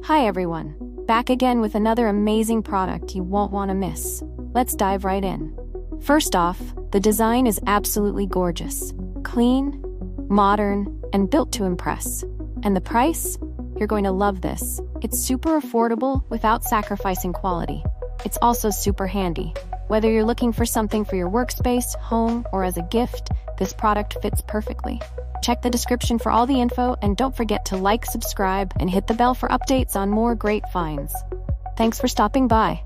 Hi everyone, back again with another amazing product you won't want to miss. Let's dive right in. First off, the design is absolutely gorgeous. Clean, modern, and built to impress. And the price? You're going to love this. It's super affordable without sacrificing quality. It's also super handy. Whether you're looking for something for your workspace, home, or as a gift, this product fits perfectly. Check the description for all the info, and don't forget to like, subscribe, and hit the bell for updates on more great finds. Thanks for stopping by.